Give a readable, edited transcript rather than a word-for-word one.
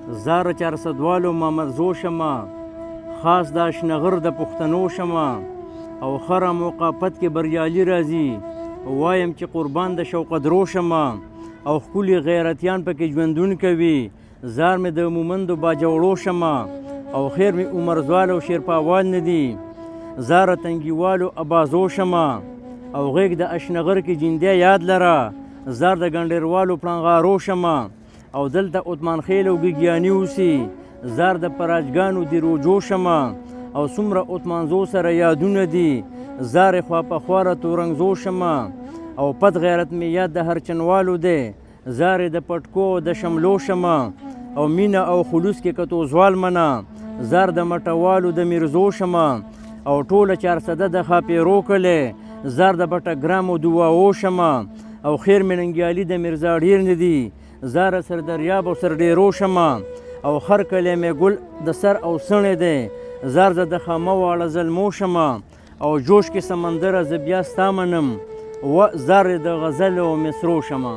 زار چارسدوالو محمد زو شمه خاص د اشنغر د پښتنو شمه او خره موقافت کې بریالي راځي وایم چې قربان د شوقدرو شمه او ښکلي غیرتیان پکې ژوندون کوي زار مې د مومندو باجوړو شمه او خیر مې عمرزوال او شیرپاوال نه دي زاره تنګیوالو ابازو شمه او غیږ د اشنغر کې جندیا یاد لره زار د ګنډیروالو پړنغارو شمه او دلته عثمان خیل او ګیګیاني اوسي زار د پراجګانو د روجو شمه او څومره عثمانزو سره یادونه دي زار خوا په خواره تورنګزو شمه او پد غیرت مې یاد د هرچنوالو دی زار د پټکو د شملو شمه او مینه او خلوص کې کتو زوال منه زار د مټوالو د میرزو شمه او ټوله چارسده د خاپیرو کلی زار د بټګرامو دواو شمه او خیر مې ننګیالي د میرزا ډیر نه دي زار سر دریاب او سر ډیرو شمه او هر کلی مې ګل د سر او سڼې دی زار زه د خامه واړه زلمو شمه او جوش کې سمندره زه بیا ستا منم و زار د غزل او مصرو شمه